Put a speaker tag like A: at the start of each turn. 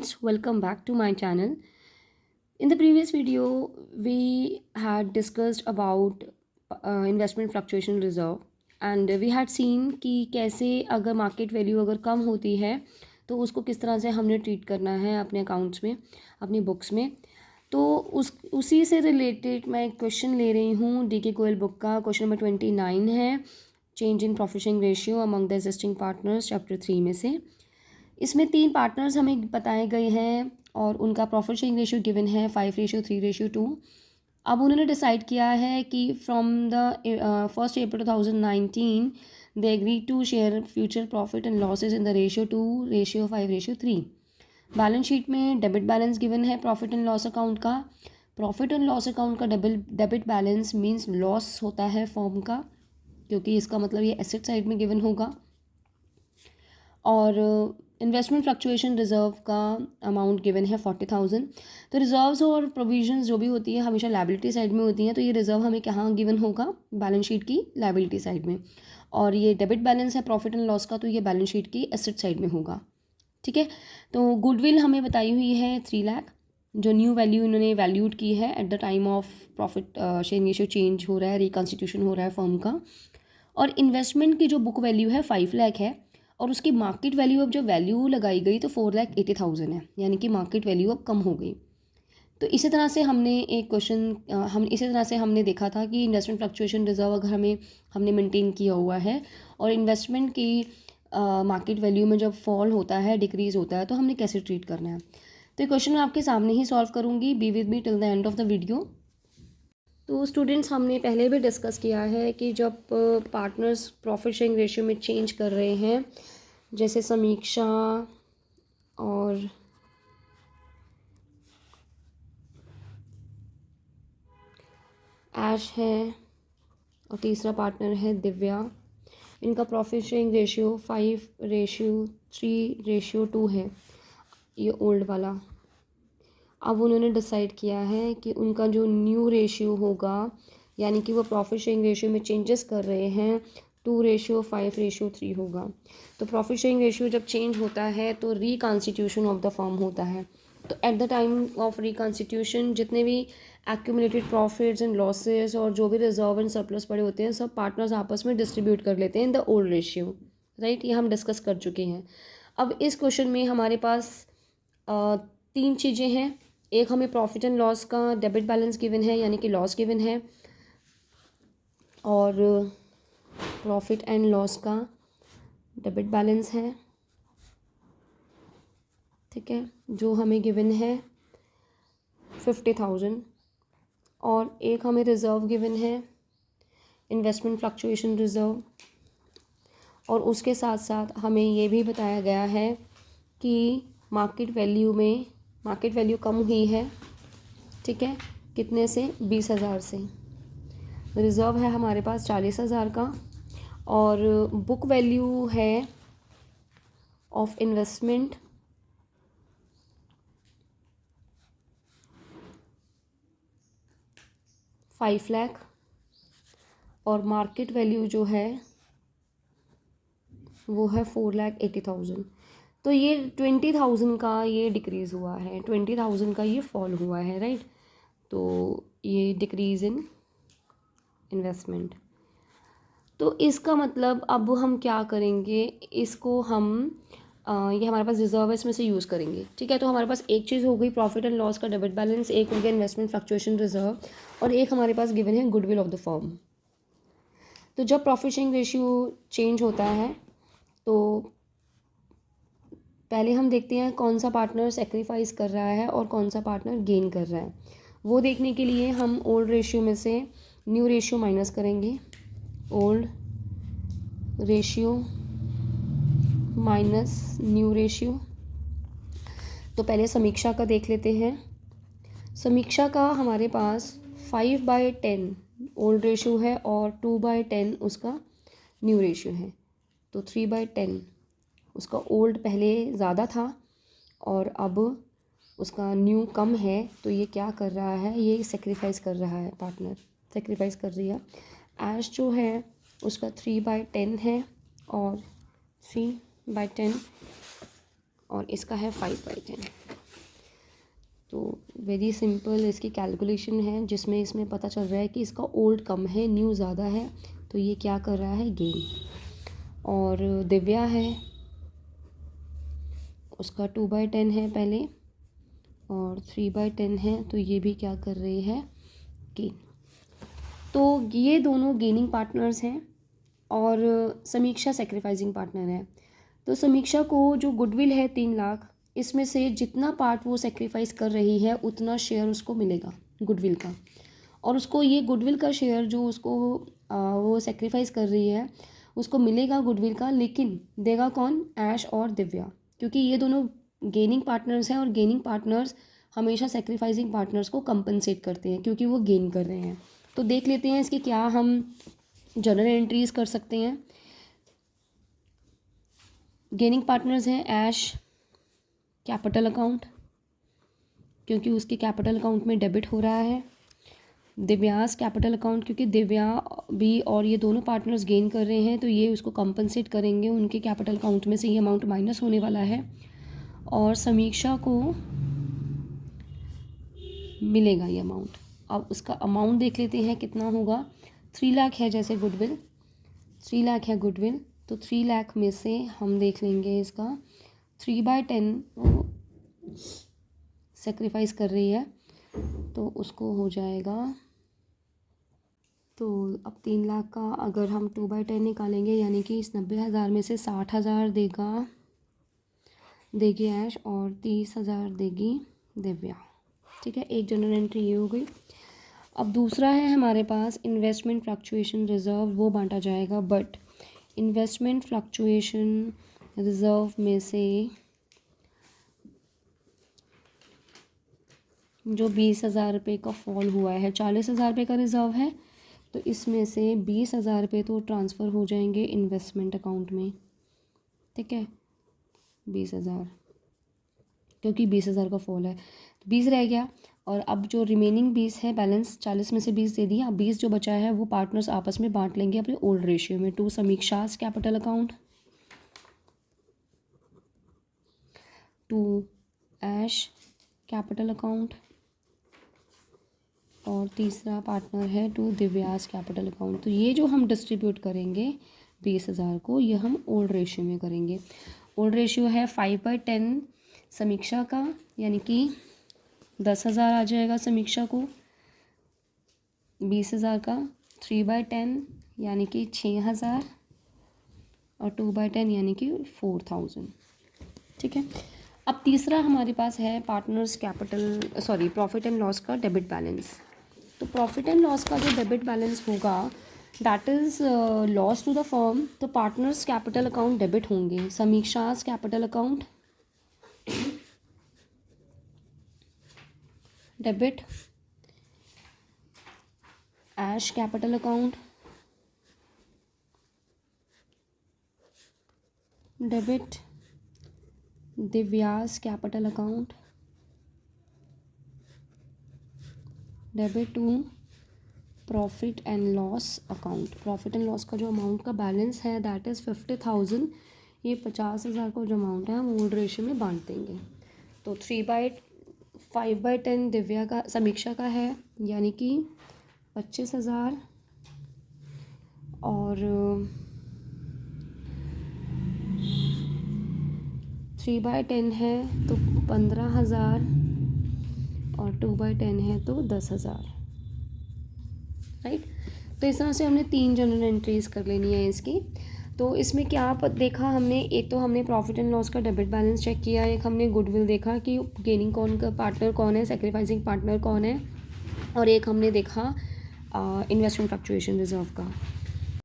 A: students, welcome back to my channel. In the previous video, we had discussed about investment fluctuation reserve and we had seen कि कैसे अगर market value अगर कम होती है तो उसको किस तरह से हमने ट्रीट करना है अपने अकाउंट्स में, अपनी बुक्स में। तो उसी से रिलेटेड मैं एक क्वेश्चन ले रही हूँ डीके गोयल बुक का। क्वेश्चन नंबर 29 है, change in profit sharing ratio among the existing partners, chapter 3 में से। इसमें 3 पार्टनर्स हमें बताए गए हैं और उनका प्रॉफिट शेयरिंग रेशियो गिवन है 5:3:2। अब उन्होंने डिसाइड किया है कि from the 1 April 2019 they agree to share future profit and losses in the ratio 2:5:3। Balance sheet में डेबिट बैलेंस गिवन है प्रॉफिट एंड लॉस अकाउंट का। प्रॉफिट एंड लॉस अकाउंट का डेबिट बैलेंस मीन्स लॉस होता है firm का, क्योंकि इसका मतलब ये एसेट साइड में गिवन होगा। और इन्वेस्टमेंट फ्लक्चुएशन रिजर्व का अमाउंट गिवन है 40,000। तो रिजर्व्स और प्रोविजंस जो भी होती है हमेशा लायबिलिटी साइड में होती हैं, तो ये रिजर्व हमें कहाँ गिवन होगा, बैलेंस शीट की लायबिलिटी साइड में। और ये डेबिट बैलेंस है प्रॉफिट एंड लॉस का, तो ये बैलेंस शीट की एसेट साइड में होगा। ठीक है, तो गुडविल हमें बताई हुई है 3 लाख, जो न्यू वैल्यू इन्होंने वैल्यूड की है at the time of profit sharing ratio change हो रहा है, रिकॉन्स्टिट्यूशन हो रहा है फर्म का। और इन्वेस्टमेंट की जो बुक वैल्यू है 5 लाख है और उसकी मार्केट वैल्यू अब जो वैल्यू लगाई गई तो 4,80,000 है, यानी कि मार्केट वैल्यू अब कम हो गई। तो इसी तरह से हमने एक क्वेश्चन हम इसी तरह से हमने देखा था कि इन्वेस्टमेंट फ्लक्चुएशन रिजर्व अगर हमने मेंटेन किया हुआ है और इन्वेस्टमेंट की मार्केट वैल्यू में जब फॉल होता है, डिक्रीज़ होता है, तो हमने कैसे ट्रीट करना है। तो ये क्वेश्चन मैं आपके सामने ही सॉल्व करूँगी, be with me till the end of the video. तो स्टूडेंट्स, हमने पहले भी डिस्कस किया है कि जब पार्टनर्स प्रॉफिट शेयरिंग रेशियो में चेंज कर रहे हैं, जैसे समीक्षा और ऐश है और तीसरा पार्टनर है दिव्या, इनका प्रॉफिट शेयरिंग रेशियो 5:3:2 है, ये ओल्ड वाला। अब उन्होंने डिसाइड किया है कि उनका जो न्यू रेशियो होगा, यानी कि वो प्रॉफिट शेयरिंग रेशियो में चेंजेस कर रहे हैं, 2:5:3 होगा। तो प्रॉफिट शेयरिंग रेशियो जब चेंज होता है तो रिकॉन्स्टिट्यूशन ऑफ द फर्म होता है। तो at the time of reconstitution जितने भी एक्यूमुलेटेड प्रॉफिट्स एंड लॉसेस और जो भी रिजर्व एंड सरप्लस पड़े होते हैं, सब पार्टनर्स आपस में डिस्ट्रीब्यूट कर लेते हैं in the old ratio, right. ये हम डिस्कस कर चुके हैं। अब इस क्वेश्चन में हमारे पास 3 चीज़ें हैं। एक हमें प्रॉफिट एंड लॉस का डेबिट बैलेंस गिवन है, यानी कि लॉस गिवन है, और प्रॉफिट एंड लॉस का डेबिट बैलेंस है, ठीक है, जो हमें गिवन है 50,000। और एक हमें रिज़र्व गिवन है इन्वेस्टमेंट फ्लक्चुएशन रिज़र्व, और उसके साथ साथ हमें ये भी बताया गया है कि मार्केट वैल्यू कम हुई है, ठीक है, कितने से, 20,000 से। रिज़र्व है हमारे पास 40,000 का और बुक वैल्यू है ऑफ इन्वेस्टमेंट 5 लाख और मार्केट वैल्यू जो है वो है 4,80,000। तो ये 20,000 का ये डिक्रीज़ हुआ है, 20,000 का ये फॉल हुआ है, राइट। तो ये डिक्रीज़ इन इन्वेस्टमेंट। तो इसका मतलब अब हम क्या करेंगे, इसको हम ये हमारे पास रिजर्व है, इसमें से यूज़ करेंगे, ठीक है। तो हमारे पास एक चीज़ हो गई प्रॉफिट एंड लॉस का डेबिट बैलेंस, एक हो गया इन्वेस्टमेंट फ्लक्चुएशन रिजर्व, और एक हमारे पास गिवन है गुडविल ऑफ द फर्म। तो जब प्रॉफिट शेयरिंग रेशियो चेंज होता है तो पहले हम देखते हैं कौन सा पार्टनर सेक्रीफाइस कर रहा है और कौन सा पार्टनर गेन कर रहा है। वो देखने के लिए हम ओल्ड रेशियो में से न्यू रेशियो माइनस करेंगे, old ratio minus new ratio. तो पहले समीक्षा का देख लेते हैं। समीक्षा का हमारे पास 5/10 ओल्ड रेशियो है और 2/10 उसका न्यू रेशियो है। तो 3/10 उसका ओल्ड पहले ज़्यादा था और अब उसका न्यू कम है, तो ये क्या कर रहा है, ये सेक्रीफाइस कर रहा है, पार्टनर सेक्रीफाइस कर रही है। ऐश जो है उसका 3/10 है और 3/10 और इसका है 5/10। तो वेरी सिंपल इसकी कैलकुलेशन है, जिसमें इसमें पता चल रहा है कि इसका ओल्ड कम है, न्यू ज़्यादा है, तो ये क्या कर रहा है, गेन। और दिव्या है, उसका 2/10 है पहले और 3/10 है, तो ये भी क्या कर रही है, गेन। तो ये दोनों गेनिंग पार्टनर्स हैं और समीक्षा सेक्रीफाइसिंग पार्टनर है। तो समीक्षा को जो गुडविल है 3 लाख, इसमें से जितना पार्ट वो सेक्रीफाइस कर रही है उतना शेयर उसको मिलेगा गुडविल का। और उसको ये गुडविल का शेयर जो उसको वो सेक्रीफाइस कर रही है उसको मिलेगा गुडविल का, लेकिन देगा कौन, ऐश और दिव्या, क्योंकि ये दोनों गेनिंग पार्टनर्स हैं और गेनिंग पार्टनर्स हमेशा सेक्रीफाइसिंग पार्टनर्स को कंपनसेट करते हैं क्योंकि वो गेन कर रहे हैं। तो देख लेते हैं इसकी क्या हम जनरल एंट्रीज कर सकते हैं। गेनिंग पार्टनर्स हैं ऐश कैपिटल अकाउंट, क्योंकि उसके कैपिटल अकाउंट में डेबिट हो रहा है। दिव्यास कैपिटल अकाउंट, क्योंकि दिव्या भी और ये दोनों पार्टनर्स गेन कर रहे हैं तो ये उसको कंपनसेट करेंगे, उनके कैपिटल अकाउंट में से ये अमाउंट माइनस होने वाला है। और समीक्षा को मिलेगा ये अमाउंट। अब उसका अमाउंट देख लेते हैं कितना होगा। 3 लाख है जैसे गुडविल, 3 लाख है गुडविल, तो 3 लाख में से हम देख लेंगे इसका 3/10 वो सेक्रीफाइस कर रही है तो उसको हो जाएगा। तो अब 3 लाख का अगर हम 2/10 निकालेंगे यानी कि इस 90,000 में से 60,000 देगी ऐश और 30,000 देगी दिव्या। ठीक है, एक जनरल एंट्री ये हो गई। अब दूसरा है हमारे पास इन्वेस्टमेंट फ्लक्चुएशन रिजर्व, वो बांटा जाएगा। बट इन्वेस्टमेंट फ्लक्चुएशन रिजर्व में से जो 20,000 रुपये का फॉल हुआ है, 40,000 रुपये का रिजर्व है, तो इसमें से 20,000 रुपये तो ट्रांसफ़र हो जाएंगे इन्वेस्टमेंट अकाउंट में। ठीक है, 20,000, क्योंकि 20,000 का फॉल है तो 20 रह गया। और अब जो रिमेनिंग 20 है, बैलेंस 40 में से 20 दे दिया, अब 20 जो बचा है वो पार्टनर्स आपस में बांट लेंगे अपने ओल्ड रेशियो में। 2 समीक्षास कैपिटल अकाउंट, 2 ऐश कैपिटल अकाउंट और तीसरा पार्टनर है 2 दिव्यास कैपिटल अकाउंट। तो ये जो हम डिस्ट्रीब्यूट करेंगे 20,000 को, ये हम ओल्ड रेशियो में करेंगे। ओल्ड रेशियो है 5/10 समीक्षा का, यानी कि 10,000 आ जाएगा समीक्षा को, 20,000 का 3/10 यानी कि 6,000 और 2/10 यानी कि 4,000। ठीक है, अब तीसरा हमारे पास है partners capital profit and loss का डेबिट बैलेंस। तो प्रॉफिट एंड लॉस का जो डेबिट बैलेंस होगा that is loss to the firm, तो पार्टनर्स कैपिटल अकाउंट डेबिट होंगे, Samiksha's capital account debit, Aish capital account debit, Divya's capital account debit to profit and loss account. Profit and loss का जो amount का balance है that is 50,000, ये 50,000 का जो amount है हम ओल्ड रेशियो में बांट देंगे। तो 5/10 दिव्या का समीक्षा का है यानी कि 25,000 और 3/10 है तो 15,000 और 2/10 है तो 10,000। राइट, तो इस तरह से हमने 3 जनरल एंट्रीज कर लेनी है इसकी। तो इसमें क्या देखा हमने, एक तो हमने प्रॉफिट एंड लॉस का डेबिट बैलेंस चेक किया, एक हमने गुडविल देखा कि गेनिंग कौन का पार्टनर कौन है, सेक्रीफाइसिंग पार्टनर कौन है, और एक हमने देखा इन्वेस्टमेंट फ्लक्चुएशन रिजर्व का।